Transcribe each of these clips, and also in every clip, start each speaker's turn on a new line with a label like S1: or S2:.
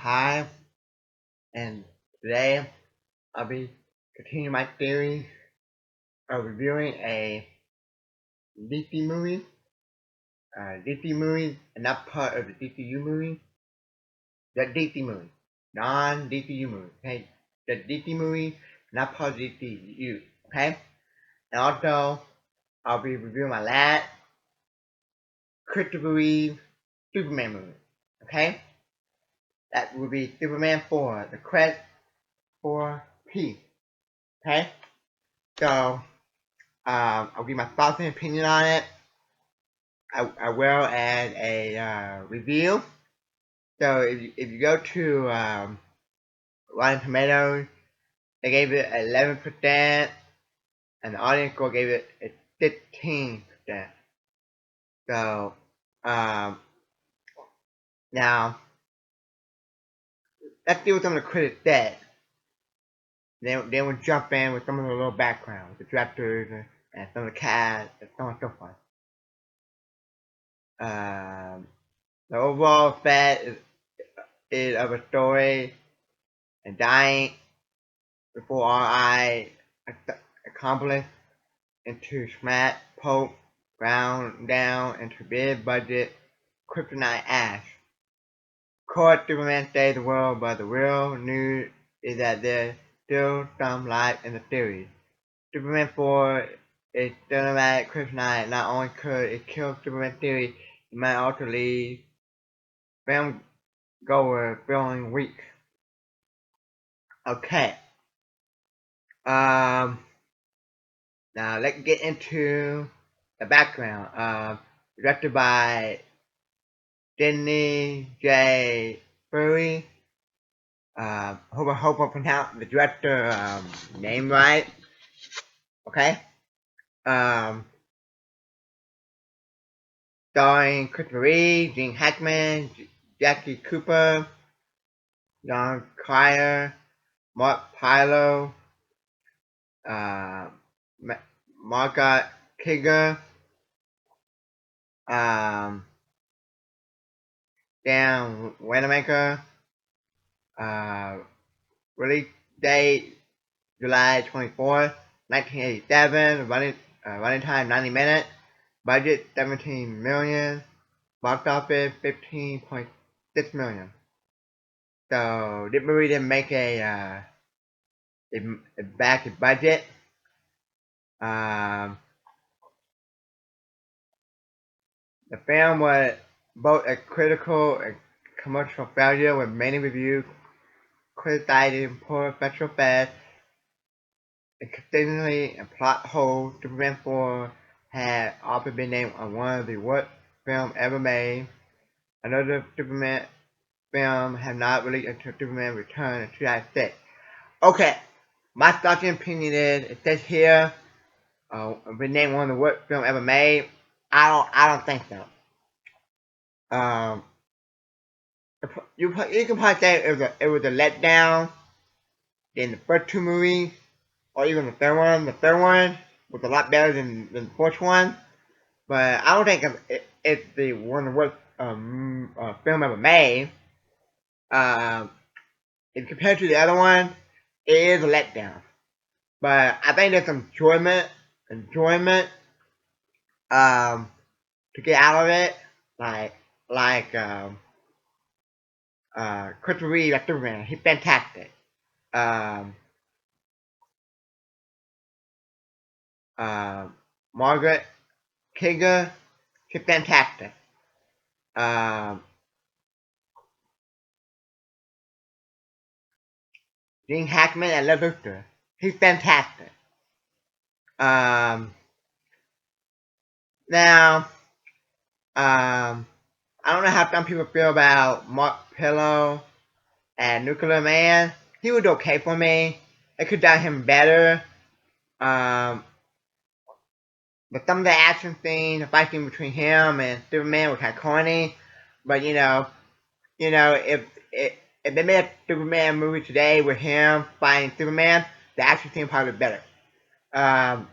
S1: Hi, and today I'll be continuing my theory of reviewing a DC movie. DC movie, and not part of the DCU movie. The DC movie, non-DCU movie. Okay, the DC movie, not part of DCU. Okay, and also I'll be reviewing my last Christopher Reeve Superman movie. Okay, that will be Superman 4, the Quest for Peace. Okay, so I'll give my thoughts and opinion on it. I will add a review. So if you go to Rotten Tomatoes, they gave it 11%, and the audience score gave it a 15%. So now let's deal with some of the critics said. Then we'll jump in with some of the little background, the directors and some of the cast and so on and so forth. The overall effect is of a story and dying before our eye accomplished into smack poke ground down into big budget kryptonite ash. Of course, Superman saves the world, but the real news is that there's still some life in the series. Superman 4 is cinematic kryptonite. Not only could it kill Superman theory, it might also leave film goers feeling weak. Okay. Now let's get into the background. Directed by Denny J. Furry. Hope I pronounced the director name right. Okay. Starring Christopher Reeve, Gene Hackman, Jackie Cooper, John Cryer, Mark Pilo, Margaret Kigger, Dan Wanamaker, release date July 24th, 1987, running time 90 minutes, budget 17 million, box office 15.6 million. So this movie didn't make a back budget. The film was both a critical and commercial failure, with many reviews criticizing poor special effects and consistently and plot holes. Superman 4 had also been named on one of the worst films ever made. Another Superman film had not released until Superman Return in 2006. Okay, my thoughts and opinion is, it says here, been named one of the worst films ever made. I don't think so. You can probably say it was a letdown in the first two movies, or even the third one. The third one was a lot better than the fourth one, but I don't think it's the one of the worst film ever made. If compared to the other one, it is a letdown. But I think there's some enjoyment to get out of it, like Christopher Reeve as Superman. He's fantastic. Margaret Kigger, she's fantastic. Gene Hackman and Lex Luthor, he's fantastic. Now, I don't know how some people feel about Mark Pillow and Nuclear Man. He was okay for me. I could have done him better. But some of the action scenes, the fight scene between him and Superman was kind of corny. But if they made a Superman movie today with him fighting Superman, the action scene probably be better. Now,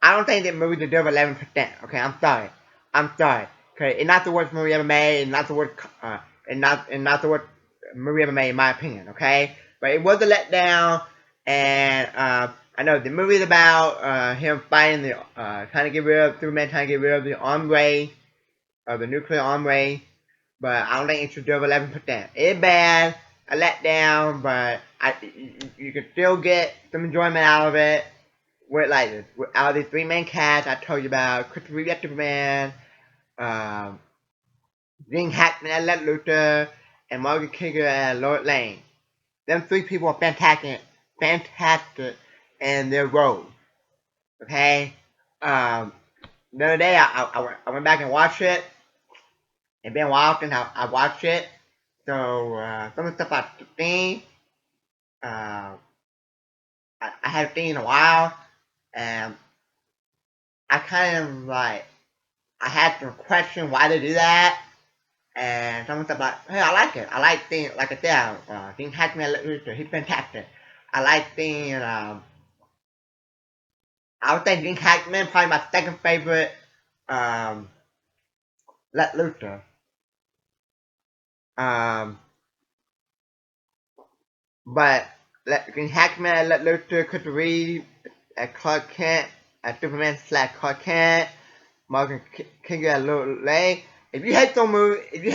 S1: I don't think that movie deserves 11%. Okay, I'm sorry. Okay, it's not the worst movie ever made. It's not the worst and not the worst movie ever made in my opinion. Okay, but it was a letdown, and I know the movie is about him fighting the trying to get rid of Superman, trying to get rid of the armed race, of the nuclear armed race. But I don't think it should deserve 11%. It's bad, a letdown, but you can still get some enjoyment out of it. With like out of the three main cast I told you about, Christopher Reeve as Superman, um, Gene Hackman as Lex Luthor, and Morgan Krieger as Lord Lane. Them three people are fantastic in their roles. Okay, the other day I went back and watched it. It's been a while since I watched it, so some of the stuff I've seen, uh, I haven't seen in a while, and I kind of like I had to question why they do that. And someone said like, hey, I like it. I like things like I said, Dean Hackman, he's fantastic. I like seeing, I would say Dean Hackman probably my second favorite, um, Let Luthor. Um, but Dean Hackman, Let Luthor, Christopher Reeve, Clark Kent, Superman / Clark Kent, Morgan King at Lil Lay. If you hate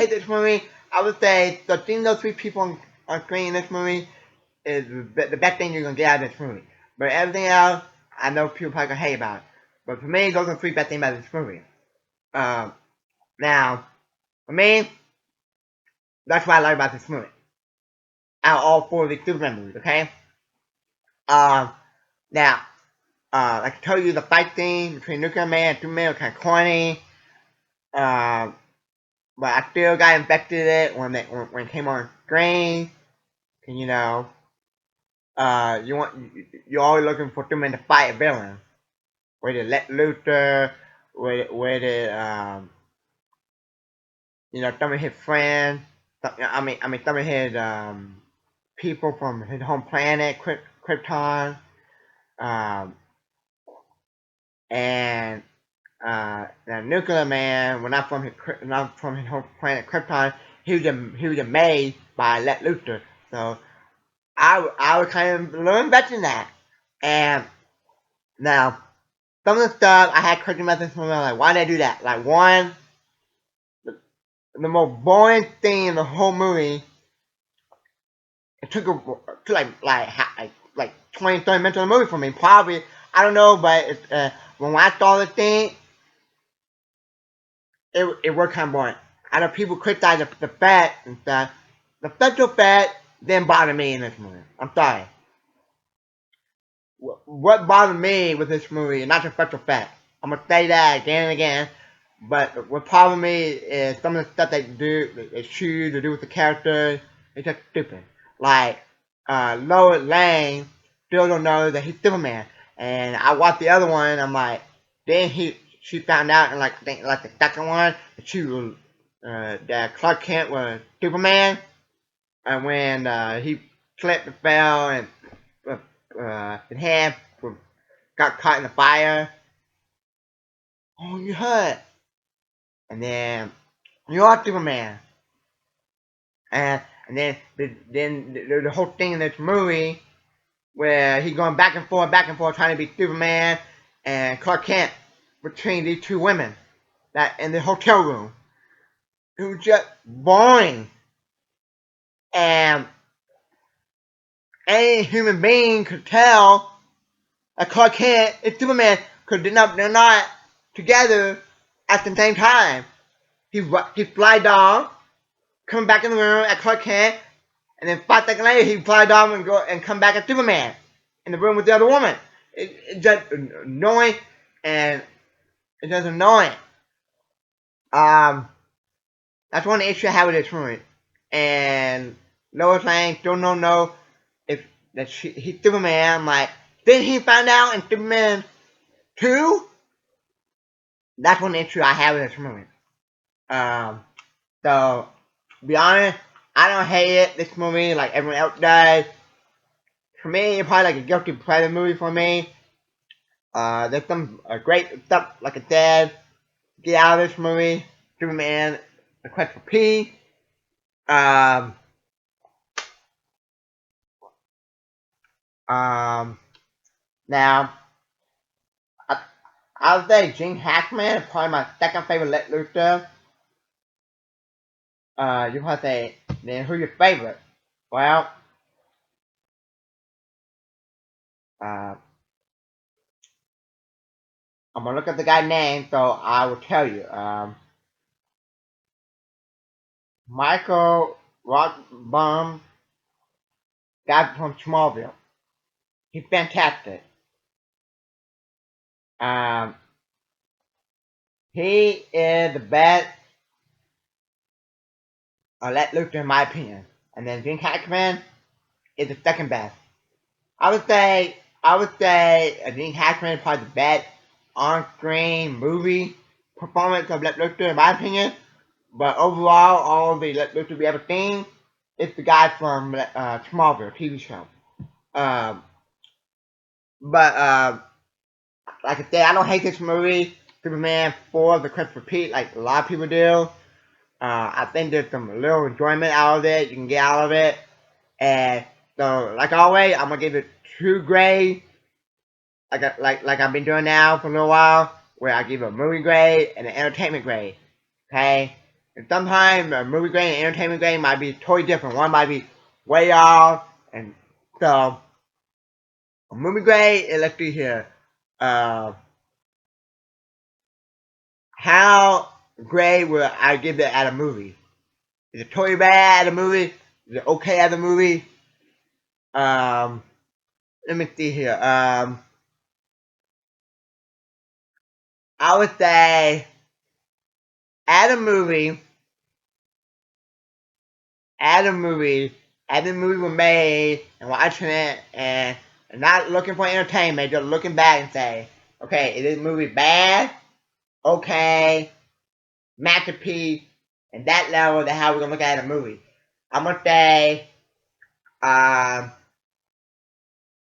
S1: this movie, I would say the seeing those three people on screen in this movie is the best thing you're gonna get out of this movie. But everything else, I know people probably gonna hate about it. But for me, those are the three best things about this movie. Now, for me, that's what I like about this movie. Out of all four of these Superman movies, okay? Now, like I told you, the fight scene between Nuclear Man and Superman was kind of corny. But I still got infected it when it came on screen. And you're always looking for Superman to fight a villain. Whether Let Luthor, whether some of his friends, some of his people from his home planet, Krypton, um, and the Nuclear Man, well, not from his home planet Krypton. He was made by Let Luthor. So I was kind of a little invested in that. And now some of the stuff I had questions about this movie. Like, why did I do that? Like, one, the most boring thing in the whole movie. It took like 20, 30 minutes of the movie for me. Probably, I don't know, but when I saw the thing, it worked kind of boring. I know people criticize the fat and stuff. The special fat didn't bother me in this movie. I'm sorry. What bothered me with this movie is not the special fat. I'm gonna say that again and again. But what bothered me is some of the stuff they choose to do with the characters. It's just stupid. Like, Lois Lane still don't know that he's Superman. And I watched the other one. I'm like, then she found out in I think the second one that she was that Clark Kent was Superman. And when he slipped and fell and his hand got caught in the fire. Oh, you hurt. And then you are Superman. And then the whole thing in this movie where he's going back and forth, trying to be Superman and Clark Kent between these two women that in the hotel room. It was just boring. And any human being could tell that Clark Kent and Superman they're not together at the same time. He fly down, come back in the room at Clark Kent, and then 5 seconds later he fly down and come back at Superman in the room with the other woman. It's just annoying, and it's just annoying. That's one issue I have with this movie. And Lois Lane still don't know if he's Superman. I'm like, then he found out in Superman 2? That's one issue I have with this movie. So, to be honest, I don't hate it, this movie, like everyone else does. For me, it's probably like a guilty pleasure movie for me. There's some great stuff, like I said, get out of this movie. Superman, The Quest for Peace. Um, um, now, I, I would say Gene Hackman is probably my second favorite Lex Luthor. You want to say, then who's your favorite? Well, uh, I'm gonna look at the guy's name, so I will tell you. Michael Rothbaum, guy from Smallville. He's fantastic. Um, he is the best Lex Luthor in my opinion. And then Gene Hackman is the second best. I would say Gene Hackman is probably the best on-screen movie performance of Lex Luthor in my opinion. But overall, all the Lex Luthor we ever seen, it's the guy from Smallville TV show. Um, but like I said, I don't hate this movie, Superman 4, the Christopher Pete, like a lot of people do. I think there's some little enjoyment out of it. You can get out of it. And so, like always, I'm gonna give it 2 grades, like I've been doing now for a little while, where I give a movie grade and an entertainment grade. Okay, and sometimes a movie grade and entertainment grade might be totally different. One might be way off, and so a movie grade. Let's see here. Uh, how great will I give it at a movie? Is it totally bad at a movie? Is it okay at a movie? Um, let me see here. I would say at a movie, at a movie, at the movie was made and watching it and not looking for entertainment, just looking back and say, okay, is this movie bad? Okay, masterpiece, and that level, that's how we're gonna look at a movie. I'm gonna say, um,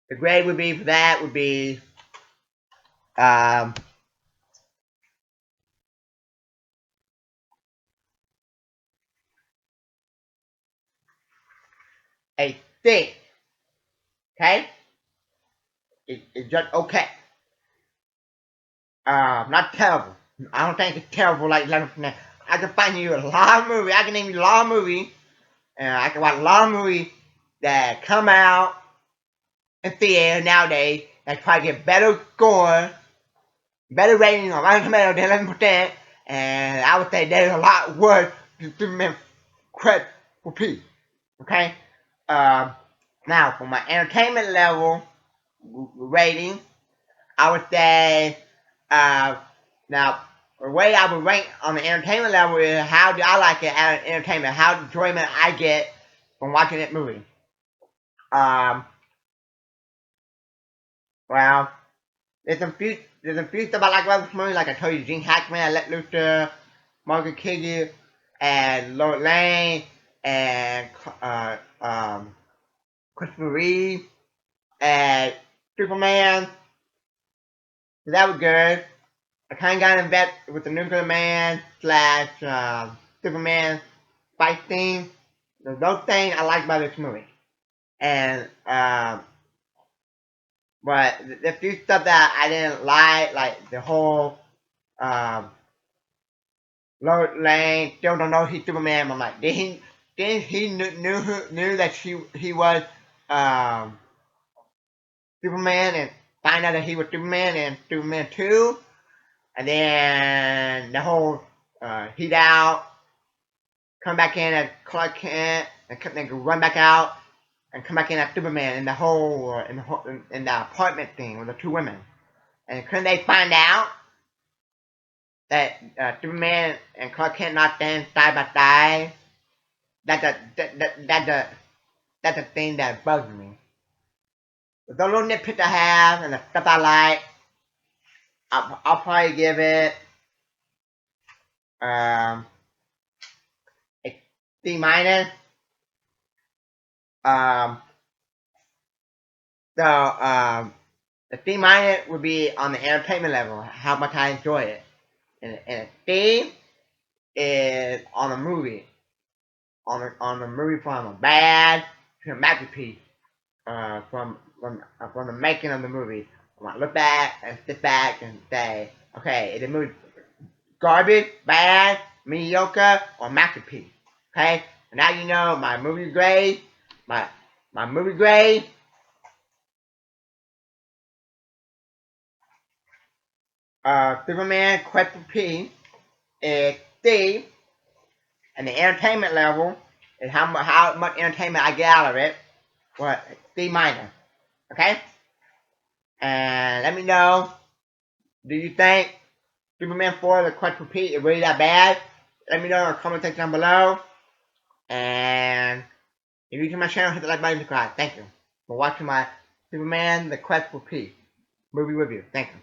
S1: the grade would be for that would be, um, a 6. Okay, it's just okay. Not terrible. I don't think it's terrible like Leonard Fournette. I can find you a lot of movies. I can name you a lot of movies, and I can watch a lot of movies that come out in theater nowadays that probably get better score, better rating on Rotten Tomatoes than 11%, and I would say there's a lot worse than Superman Quest for Peace. Okay? Um, Now, for my entertainment level rating, I would say, uh, now, the way I would rank on the entertainment level is how do I like it as entertainment, how enjoyment I get from watching that movie. Um, well, there's a few stuff I like about this movie, like I told you, Gene Hackman, Lex Luthor, Margaret Kidder, and Lois Lane, and Christopher Reeve, and Superman. So that was good. I kind of got invested with the Nuclear Man slash Superman fight scene. Those things I like about this movie. And but the few stuff that I didn't like the whole um, Lois Lane still don't know he's Superman. I'm like, did he knew that he was um, Superman and find out that he was Superman and Superman 2, and then the whole heat out, come back in as Clark Kent, and then run back out and come back in as Superman in the whole in the apartment thing with the 2 women. And couldn't they find out that Superman and Clark Kent not stand side by side? That's the thing that bugs me. With the little nitpicks I have and the stuff I like, I'll probably give it um, a C minus. Um, so the C minus would be on the entertainment level, how much I enjoy it, and a C is on the movie, on the movie from a bad to a masterpiece from the making of the movie. I want to look back and sit back and say, okay, is the movie garbage, bad, mediocre, or masterpiece? Okay, and now you know my movie grade. My movie grade. Superman Quest for Peace is C, and the entertainment level is how much entertainment I get out of it. What C minus. Okay, and let me know. Do you think Superman 4 The Quest for Peace is really that bad? Let me know in the comment section down below. And if you to my channel, hit the like button and subscribe. Thank you for watching my Superman The Quest for Peace movie review. Thank you.